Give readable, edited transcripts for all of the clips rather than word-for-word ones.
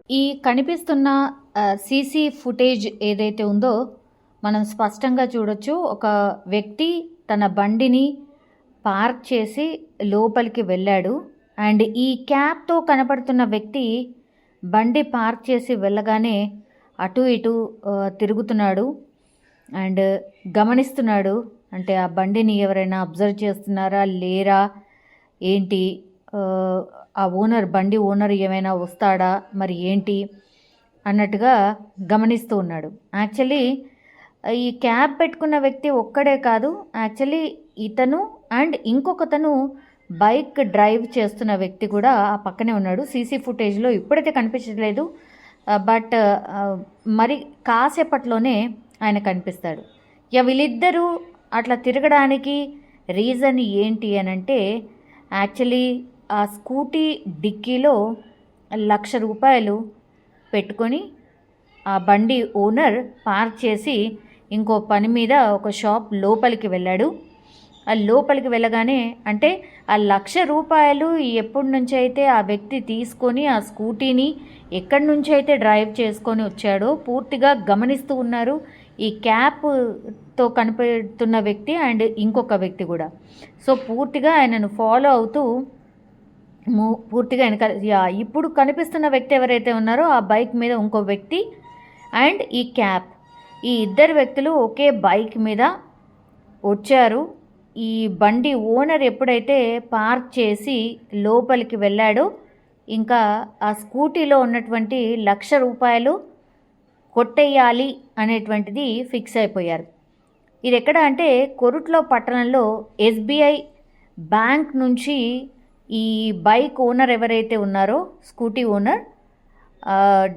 ఈ కనిపిస్తున్న CC footage ఏదైతే ఉందో మనం స్పష్టంగా చూడొచ్చు. ఒక వ్యక్తి తన బండిని పార్క్ చేసి లోపలికి వెళ్ళాడు. అండ్ ఈ క్యాప్తో కనపడుతున్న వ్యక్తి బండి పార్క్ చేసి వెళ్ళగానే అటు ఇటు తిరుగుతున్నాడు అండ్ గమనిస్తున్నాడు. అంటే ఆ బండిని ఎవరైనా అబ్జర్వ్ చేస్తున్నారా లేరా ఏంటి, ఆ బండి ఓనర్ ఏమైనా వస్తాడా మరి ఏంటి అన్నట్టుగా గమనిస్తూ ఉన్నాడు. యాక్చువల్లీ ఈ క్యాబ్ పెట్టుకున్న వ్యక్తి ఒక్కడే కాదు, యాక్చువల్లీ ఇతను అండ్ ఇంకొకతను బైక్ డ్రైవ్ చేస్తున్న వ్యక్తి కూడా ఆ పక్కనే ఉన్నాడు. సీసీ ఫుటేజ్లో ఇప్పుడైతే కనిపించట్లేదు, బట్ మరి కాసేపట్లోనే ఆయన కనిపిస్తాడు. వీళ్ళిద్దరూ అట్లా తిరగడానికి రీజన్ ఏంటి అని అంటే, యాక్చువల్లీ ఆ స్కూటీ డిక్కీలో ₹1,00,000 పెట్టుకొని ఆ బండి ఓనర్ పార్క్ చేసి ఇంకో పని మీద ఒక షాప్ లోపలికి వెళ్ళాడు. ఆ లోపలికి వెళ్ళగానే అంటే ఆ ₹1,00,000 ఎప్పటి నుంచి అయితే ఆ వ్యక్తి తీసుకొని ఆ స్కూటీని ఎక్కడి నుంచి అయితే డ్రైవ్ చేసుకొని వచ్చాడో పూర్తిగా గమనిస్తూ ఉన్నారు ఈ క్యాప్తో కనిపెడుతున్న వ్యక్తి అండ్ ఇంకొక వ్యక్తి కూడా. సో పూర్తిగా ఆయనను ఫాలో అవుతూ పూర్తిగా వెనకాల ఇప్పుడు కనిపిస్తున్న వ్యక్తి ఎవరైతే ఉన్నారో ఆ బైక్ మీద ఇంకో వ్యక్తి అండ్ ఈ క్యాప్, ఈ ఇద్దరు వ్యక్తులు ఒకే బైక్ మీద వచ్చారు. ఈ బండి ఓనర్ ఎప్పుడైతే పార్క్ చేసి లోపలికి వెళ్ళాడో ఇంకా ఆ స్కూటీలో ఉన్నటువంటి ₹1,00,000 కొట్టేయాలి అనేటువంటిది ఫిక్స్ అయిపోయారు. ఇది ఎక్కడ అంటే కొరుట్లో పట్టణంలో SBI బ్యాంక్ నుంచి ఈ బైక్ ఓనర్ ఎవరైతే ఉన్నారో స్కూటీ ఓనర్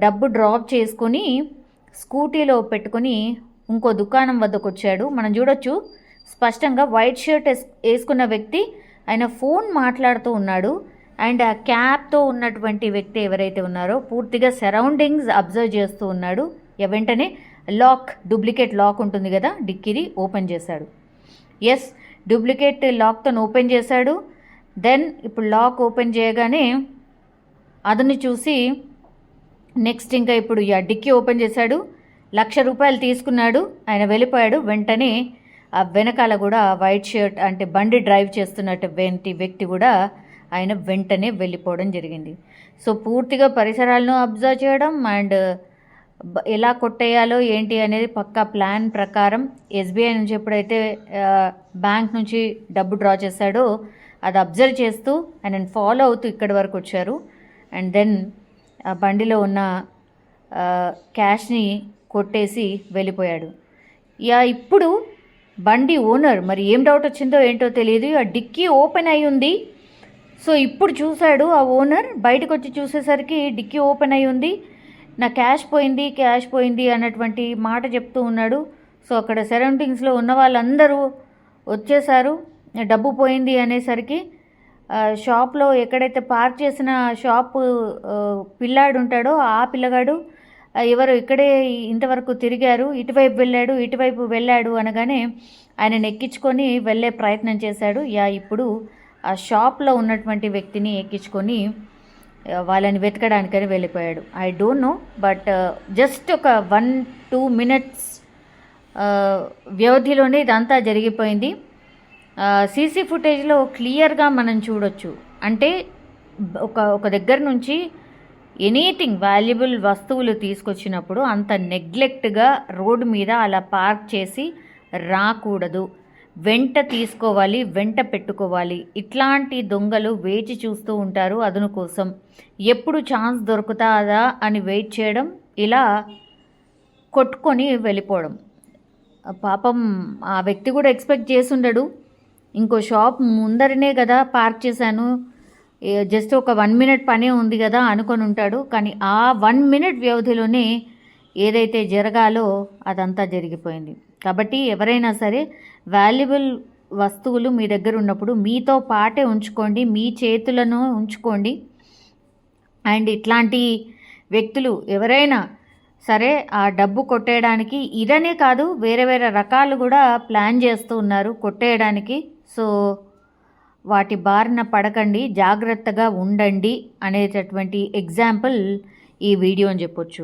డబ్బు డ్రాప్ చేసుకొని స్కూటీలో పెట్టుకొని ఇంకో దుకాణం వద్దకు వచ్చాడు. మనం చూడొచ్చు స్పష్టంగా వైట్ షర్ట్ వేసుకున్న వ్యక్తి ఆయన ఫోన్ మాట్లాడుతూ ఉన్నాడు. అండ్ ఆ క్యాప్తో ఉన్నటువంటి వ్యక్తి ఎవరైతే ఉన్నారో పూర్తిగా సరౌండింగ్స్ అబ్జర్వ్ చేస్తూ ఉన్నాడు. వెంటనే డూప్లికేట్ లాక్ ఉంటుంది కదా డిక్కీది, ఓపెన్ చేశాడు. ఎస్, డూప్లికేట్ లాక్తో ఓపెన్ చేశాడు. దెన్ ఇప్పుడు లాక్ ఓపెన్ చేయగానే అతన్ని చూసి నెక్స్ట్ ఇంకా ఇప్పుడు డిక్కీ ఓపెన్ చేశాడు. ₹1,00,000 తీసుకున్నాడు, ఆయన వెళ్ళిపోయాడు. వెంటనే ఆ వెనకాల కూడా వైట్ షర్ట్ అంటే బండి డ్రైవ్ చేస్తున్నటువంటి వ్యక్తి కూడా ఆయన వెంటనే వెళ్ళిపోవడం జరిగింది. సో పూర్తిగా పరిసరాలను అబ్జర్వ్ చేయడం అండ్ ఎలా కొట్టేయాలో ఏంటి అనేది పక్కా ప్లాన్ ప్రకారం SBI నుంచి ఎప్పుడైతే బ్యాంక్ నుంచి డబ్బు డ్రా చేశాడో అది అబ్జర్వ్ చేస్తూ ఆయనను ఫాలో అవుతూ ఇక్కడి వరకు వచ్చారు. అండ్ దెన్ ఆ బండిలో ఉన్న క్యాష్ని కొట్టేసి వెళ్ళిపోయాడు. ఇప్పుడు బండి ఓనర్ మరి ఏం డౌట్ వచ్చిందో ఏంటో తెలియదు, ఆ డిక్కీ ఓపెన్ అయి ఉంది. సో ఇప్పుడు చూశాడు ఆ ఓనర్, బయటకు వచ్చి చూసేసరికి డిక్కీ ఓపెన్ అయి ఉంది. నా క్యాష్ పోయింది అన్నటువంటి మాట చెప్తూ ఉన్నాడు. సో అక్కడ సరౌండింగ్స్లో ఉన్న వాళ్ళందరూ వచ్చేసారు. డబ్బు పోయింది అనేసరికి షాప్లో ఎక్కడైతే పార్క్ చేసిన షాపు పిల్లాడు ఉంటాడో ఆ పిల్లగాడు ఎవరు ఇక్కడే ఇంతవరకు తిరిగారు, ఇటువైపు వెళ్ళాడు అనగానే ఆయనను ఎక్కించుకొని వెళ్ళే ప్రయత్నం చేశాడు. ఇప్పుడు ఆ షాప్లో ఉన్నటువంటి వ్యక్తిని ఎక్కించుకొని వాళ్ళని వెతకడానికని వెళ్ళిపోయాడు. I don't know, but just ఒక 1-2 మినిట్స్ వ్యవధిలోనే ఇదంతా జరిగిపోయింది. సీసీ ఫుటేజ్లో క్లియర్గా మనం చూడొచ్చు. అంటే ఒక దగ్గర నుంచి ఎనీథింగ్ వాల్యుబుల్ వస్తువులు తీసుకొచ్చినప్పుడు అంత నెగ్లెక్ట్గా రోడ్డు మీద అలా పార్క్ చేసి రాకూడదు, వెంట తీసుకోవాలి, వెంట పెట్టుకోవాలి. ఇట్లాంటి దొంగలు వేచి చూస్తూ ఉంటారు అదును కోసం, ఎప్పుడు ఛాన్స్ దొరుకుతాదా అని వెయిట్ చేయడం, ఇలా కొట్టుకొని వెళ్ళిపోవడం. పాపం ఆ వ్యక్తి కూడా ఎక్స్పెక్ట్ చేసి ఉండడు, ఇంకో షాప్ ముందరనే కదా పార్క్ చేశాను, జస్ట్ ఒక 1 మినిట్ పనే ఉంది కదా అనుకొని ఉంటాడు. కానీ ఆ 1 మినిట్ వ్యవధిలోనే ఏదైతే జరగాలో అదంతా జరిగిపోయింది. కాబట్టి ఎవరైనా సరే వాల్యుబుల్ వస్తువులు మీ దగ్గర ఉన్నప్పుడు మీతో పాటే ఉంచుకోండి, మీ చేతులను ఉంచుకోండి. అండ్ ఇట్లాంటి వ్యక్తులు ఎవరైనా సరే ఆ డబ్బు కొట్టేయడానికి ఇదనే కాదు వేరే రకాలు కూడా ప్లాన్ చేస్తూ ఉన్నారు కొట్టేయడానికి. సో వాటి బారిన పడకండి, జాగ్రత్తగా ఉండండి అనేటటువంటి ఎగ్జాంపుల్ ఈ వీడియో అని చెప్పొచ్చు.